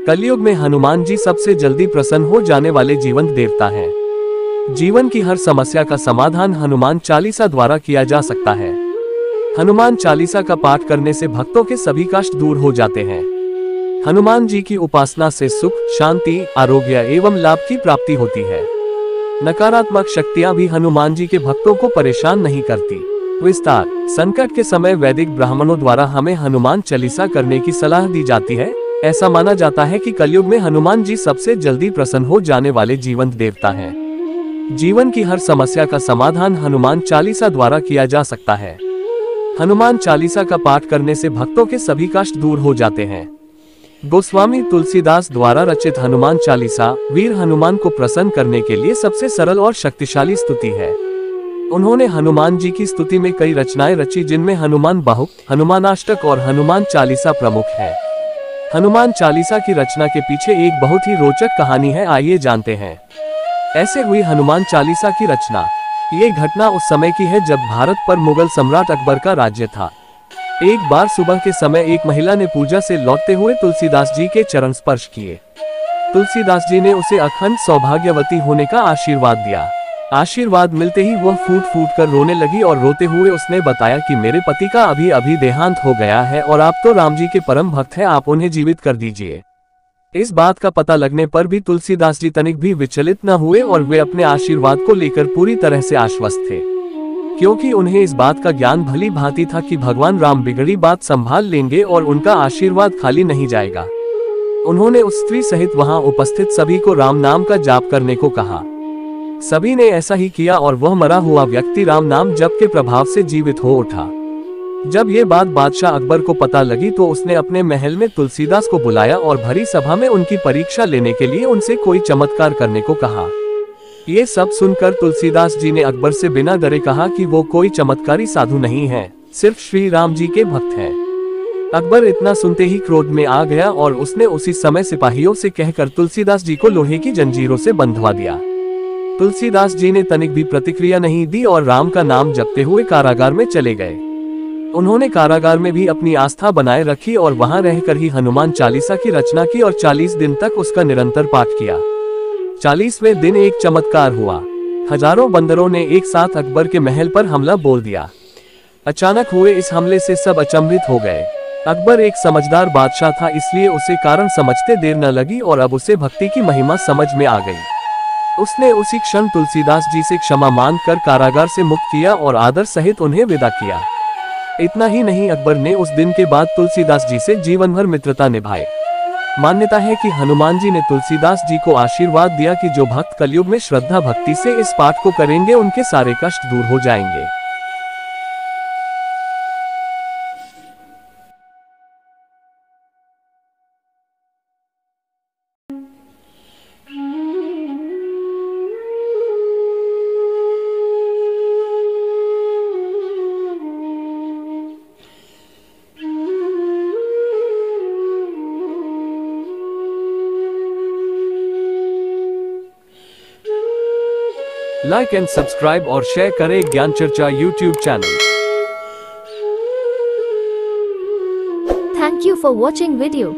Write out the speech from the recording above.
कलयुग में हनुमान जी सबसे जल्दी प्रसन्न हो जाने वाले जीवंत देवता हैं। जीवन की हर समस्या का समाधान हनुमान चालीसा द्वारा किया जा सकता है। हनुमान चालीसा का पाठ करने से भक्तों के सभी कष्ट दूर हो जाते हैं। हनुमान जी की उपासना से सुख, शांति, आरोग्य एवं लाभ की प्राप्ति होती है। नकारात्मक शक्तियां भी हनुमान जी के भक्तों को परेशान नहीं करती। विस्तार: संकट के समय वैदिक ब्राह्मणों द्वारा हमें हनुमान चालीसा करने की सलाह दी जाती है। ऐसा माना जाता है कि कलयुग में हनुमान जी सबसे जल्दी प्रसन्न हो जाने वाले जीवंत देवता हैं। जीवन की हर समस्या का समाधान हनुमान चालीसा द्वारा किया जा सकता है। हनुमान चालीसा का पाठ करने से भक्तों के सभी कष्ट दूर हो जाते हैं। गोस्वामी तुलसीदास द्वारा रचित हनुमान चालीसा वीर हनुमान को प्रसन्न करने के लिए सबसे सरल और शक्तिशाली स्तुति है। उन्होंने हनुमान जी की स्तुति में कई रचनाएं रची, जिनमें हनुमान बाहुक, हनुमानाष्टक और हनुमान चालीसा प्रमुख है। हनुमान चालीसा की रचना के पीछे एक बहुत ही रोचक कहानी है, आइए जानते हैं। ऐसे हुई हनुमान चालीसा की रचना। ये घटना उस समय की है जब भारत पर मुगल सम्राट अकबर का राज्य था। एक बार सुबह के समय एक महिला ने पूजा से लौटते हुए तुलसीदास जी के चरण स्पर्श किए। तुलसीदास जी ने उसे अखंड सौभाग्यवती होने का आशीर्वाद दिया। आशीर्वाद मिलते ही वह फूट फूट कर रोने लगी और रोते हुए उसने बताया कि मेरे पति का अभी अभी देहांत हो गया है और आप तो राम जी के परम भक्त हैं, आप उन्हें जीवित कर दीजिए। इस बात का पता लगने पर भी तुलसीदास जी तनिक भी विचलित न हुए और वे अपने आशीर्वाद को लेकर पूरी तरह से आश्वस्त थे, क्योंकि उन्हें इस बात का ज्ञान भली भांति था कि भगवान राम बिगड़ी बात संभाल लेंगे और उनका आशीर्वाद खाली नहीं जाएगा। उन्होंने उस स्त्री सहित वहां उपस्थित सभी को राम नाम का जाप करने को कहा। सभी ने ऐसा ही किया और वह मरा हुआ व्यक्ति राम नाम जप के प्रभाव से जीवित हो उठा। जब ये बात बादशाह अकबर को पता लगी तो उसने अपने महल में तुलसीदास को बुलाया और भरी सभा में उनकी परीक्षा लेने के लिए उनसे कोई चमत्कार करने को कहा। ये सब सुनकर तुलसीदास जी ने अकबर से बिना डरे कहा कि वो कोई चमत्कारी साधु नहीं है, सिर्फ श्री राम जी के भक्त हैं। अकबर इतना सुनते ही क्रोध में आ गया और उसने उसी समय सिपाहियों से कहकर तुलसीदास जी को लोहे की जंजीरों से बंधवा दिया। तुलसीदास जी ने तनिक भी प्रतिक्रिया नहीं दी और राम का नाम जपते हुए कारागार में चले गए। उन्होंने कारागार में भी अपनी आस्था बनाए रखी और वहां रहकर ही हनुमान चालीसा की रचना की और 40 दिन तक उसका निरंतर पाठ किया। 40वें दिन एक चमत्कार हुआ। हजारों बंदरों ने एक साथ अकबर के महल पर हमला बोल दिया। अचानक हुए इस हमले से सब अचंभित हो गए। अकबर एक समझदार बादशाह था, इसलिए उसे कारण समझते देर न लगी और अब उसे भक्ति की महिमा समझ में आ गई। उसने उसी क्षण तुलसीदास जी से क्षमा मांगकर कारागार से मुक्त किया और आदर सहित उन्हें विदा किया। इतना ही नहीं, अकबर ने उस दिन के बाद तुलसीदास जी से जीवन भर मित्रता निभाई। मान्यता है कि हनुमान जी ने तुलसीदास जी को आशीर्वाद दिया कि जो भक्त कलयुग में श्रद्धा भक्ति से इस पाठ को करेंगे उनके सारे कष्ट दूर हो जाएंगे। लाइक एंड सब्सक्राइब और शेयर करें ज्ञान चर्चा YouTube channel. Thank you for watching video.